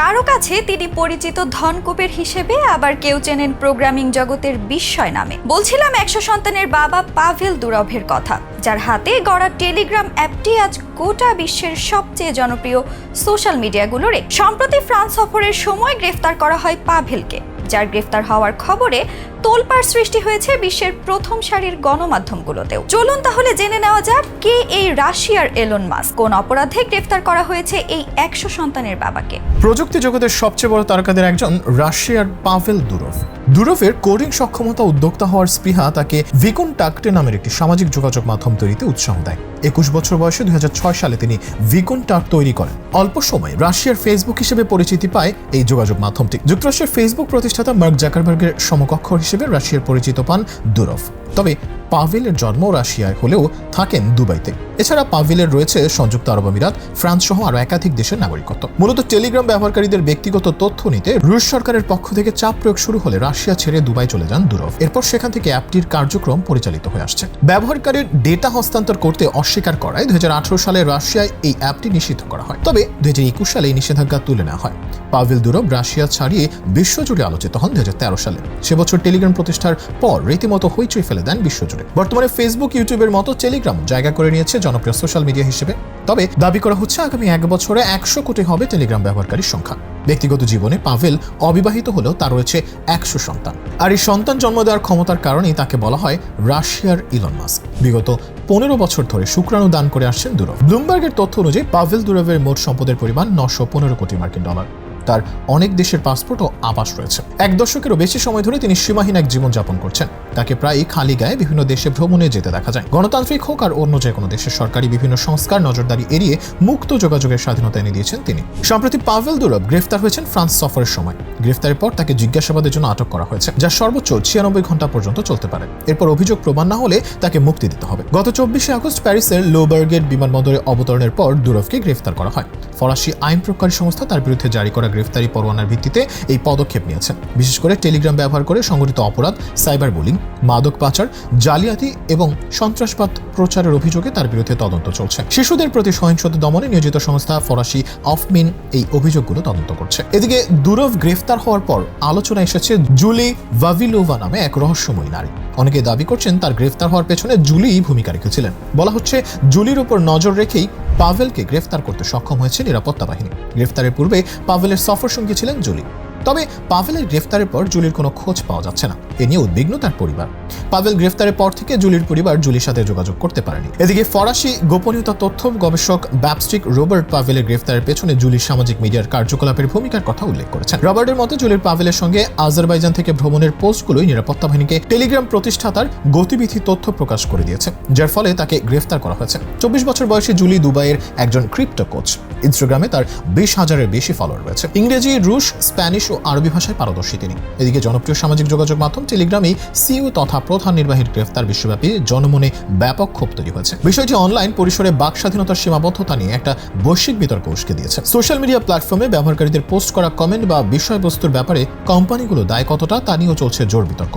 কারো কাছে তিনি পরিচিত ধনকুবের হিসেবে, আবার কেউ চেনেন প্রোগ্রামিং জগতের বিস্ময় নামে। বলছিলাম 100 সন্তানের বাবা পাভেল দুরভের কথা, যার হাতে গড়া টেলিগ্রাম অ্যাপটি আজ গোটা বিশ্বের সবচেয়ে জনপ্রিয় সোশ্যাল মিডিয়াগুলোর। সম্প্রতি ফ্রান্স সফরের সময় গ্রেফতার করা হয় পাভেলকে, যার গ্রেফতার হওয়ার খবরে তোলপাড় সৃষ্টি হয়েছে বিশ্বের প্রথম সারির গণমাধ্যমগুলোতেও। চলুন তাহলে জেনে নেওয়া যাক কে এই রাশিয়ার এলন মাস্ক, কোন অপরাধে গ্রেফতার করা হয়েছে এই 100 সন্তানের বাবাকে। প্রযুক্তি জগতের সবচেয়ে বড় তারকাদের একজন রাশিয়ার পাভেল দুরভ। দুরভের কোডিং সক্ষমতা, উদ্যোক্তা হওয়ার স্পৃহা তাকে ভিকনটাক্ট নামের একটি সামাজিক যোগাযোগ মাধ্যম তৈরিতে উৎসাহ দেয়। 21 বছর বয়সে 2006 সালে তিনি ভিকনটাক্ট তৈরি করেন। অল্প সময় রাশিয়ার ফেসবুক হিসেবে পরিচিতি পায় এই যোগাযোগ মাধ্যমটি। যুক্তরাষ্ট্রের ফেসবুক প্রতিষ্ঠাতা মার্ক জাকারবার্গের সমকক্ষ হিসেবে রাশিয়ার পরিচিত পান দুরভ। তবে পাভেলের জন্ম রাশিয়ায় হলেও থাকেন দুবাইতে। এছাড়া পাভেলের রয়েছে সংযুক্ত আরব আমিরাত, ফ্রান্স সহ আরও একাধিক দেশের নাগরিকত্ব। মূলত টেলিগ্রাম ব্যবহারকারীদের ব্যক্তিগত তথ্য নিতে রুশ সরকারের পক্ষ থেকে চাপ প্রয়োগ শুরু হলে রাশিয়া ছেড়ে দুবাই চলে যান দুরভ। এরপর সেখান থেকে অ্যাপটির কার্যক্রম পরিচালিত হয়ে আসছে। ব্যবহারকারীর ডেটা হস্তান্তর করতে অস্বীকার করায় 2018 সালে রাশিয়ায় এই অ্যাপটি নিষিদ্ধ করা হয়। তবে 2021 সালে এই নিষেধাজ্ঞা তুলে নেওয়া হয়। পাভেল দুরভ রাশিয়া ছাড়িয়ে বিশ্বজুড়ে আলোচিত হন 2013 সালে। সে বছর টেলিগ্রাম প্রতিষ্ঠার পর রীতিমতো হইচই ফেলে দেন বিশ্বজুড়ে। বর্তমানে ফেসবুক, ইউটিউবের মতো টেলিগ্রাম জায়গা করে নিয়েছে জনপ্রিয় সোশ্যাল মিডিয়া হিসেবে। তবে দাবি করা হচ্ছে আগামী 1 বছরে 100 কোটি হবে টেলিগ্রাম ব্যবহারকারীর সংখ্যা। ব্যক্তিগত জীবনে পাভেল অবিবাহিত হলেও তার রয়েছে 100 সন্তান। আর এই সন্তান জন্ম দেওয়ার ক্ষমতার কারণেই তাকে বলা হয় রাশিয়ার ইলন মাস্ক। বিগত 15 বছর ধরে শুক্রাণু দান করে আসছেন দুরভ। ব্লুমবার্গের তথ্য অনুযায়ী পাভেল দুরভের মোট সম্পদের পরিমাণ $915 কোটি মার্কিন। তার অনেক দেশের পাসপোর্ট ও আবাস রয়েছে। 1 দশকেরও বেশি সময় ধরে তিনি সীমাহীন এক জীবনযাপন করছেন। তাকে প্রায়ই খালি গায়ে বিভিন্ন দেশে ভ্রমণে যেতে দেখা যায়। গণতান্ত্রিক হোক আর অন্য যে কোনো দেশের সরকারি বিভিন্ন সংস্কার নজরদারি এড়িয়ে মুক্ত যোগাযোগের স্বাধীনতা এনে দিয়েছেন তিনি। সম্প্রতি পাভেল দুরভ গ্রেফতার হয়েছেন ফ্রান্স সফরের সময়। গ্রেফতারের পর তাকে জিজ্ঞাসাবাদের জন্য আটক করা হয়েছে, যা সর্বোচ্চ 96 ঘন্টা পর্যন্ত চলতে পারে। এরপর অভিযোগ প্রমাণ না হলে তাকে মুক্তি দিতে হবে। গত 24 আগস্ট প্যারিসের লোবার্গের বিমানবন্দরে অবতরণের পর দুরভকে গ্রেফতার করা হয়। ফরাসি আইন প্রয়োগকারী সংস্থা তার বিরুদ্ধে জারি করা গ্রেফতারি পরোয়ানার ভিত্তিতে এই পদক্ষেপ নিয়েছেন। বিশেষ করে টেলিগ্রাম ব্যবহার করে সংগঠিত অপরাধ, সাইবার বুলিং, মাদক পাচার, জালিয়াতি এবং সন্ত্রাসবাদ প্রচারের অভিযোগে তার বিরুদ্ধে তদন্ত চলছে। শিশুদের প্রতি সহিংসতা দমনে নিয়োজিত সংস্থা ফরাসি অফমিন এই অভিযোগগুলো তদন্ত করছে। এদিকে দুরভ গ্রেফতার হওয়ার পর আলোচনা এসেছে জুলি ভাভিলোভা নামে এক রহস্যময়ী নারী। অনেকে দাবি করছেন তার গ্রেফতার হওয়ার পেছনে জুলিই ভূমিকা রেখেছিলেন। বলা হচ্ছে জুলির উপর নজর রেখেই পাভেলকে গ্রেফতার করতে সক্ষম হয়েছে নিরাপত্তা বাহিনী। গ্রেফতারের পূর্বে পাভেলের সফর সঙ্গী ছিলেন জুলি। তবে পাভেলের গ্রেফতারের পর জুলির কোনো খোঁজ পাওয়া যাচ্ছে না। এ নিয়ে উদ্বিগ্ন তার পরিবার। পাভেল গ্রেফতারের পর থেকে জুলির পরিবার জুলির সাথে যোগাযোগ করতে পারেনি। এদিকে ফরাসি গোপনীয়তা তথ্য গবেষক ব্যাপস্টিক রবার্ট পাভেলের গ্রেফতারের পেছনে জুলির সামাজিক মিডিয়ার কার্যকলাপের ভূমিকার কথা উল্লেখ করেছেন। রবার্টের মতে জুলির পাভেলের সঙ্গে আজারবাইজান থেকে ভ্রমণের পোস্টগুলোই নিরাপত্তা বাহিনীকে টেলিগ্রাম প্রতিষ্ঠাতার গতিবিধি তথ্য প্রকাশ করে দিয়েছে, যার ফলে তাকে গ্রেফতার করা হয়েছে। 24 বছর বয়সী জুলি দুবাইয়ের একজন ক্রিপ্টো কোচ। ইনস্টাগ্রামে তার 20,000-এর বেশি ফলোয়ার রয়েছে। ইংরেজি, রুশ, স্প্যানিশ ও আরবি ভাষায় পারদর্শী তিনি। এদিকে জনপ্রিয় সামাজিক যোগাযোগ মাধ্যম টেলিগ্রামেই সিইও তথা প্রধান নির্বাহীর গ্রেফতার বিশ্বব্যাপী জনমনে ব্যাপক ক্ষোভ তৈরি হয়েছে। বিষয়টি অনলাইন পরিসরে বাক স্বাধীনতার সীমাবদ্ধতা নিয়ে একটা বৈশ্বিক বিতর্ক উস্কে দিয়েছে। সোশ্যাল মিডিয়া প্ল্যাটফর্মে ব্যবহারকারীদের পোস্ট করা কমেন্ট বা বিষয়বস্তুর ব্যাপারে কোম্পানিগুলো দায় কতটা তা নিয়েও চলছে জোর বিতর্ক।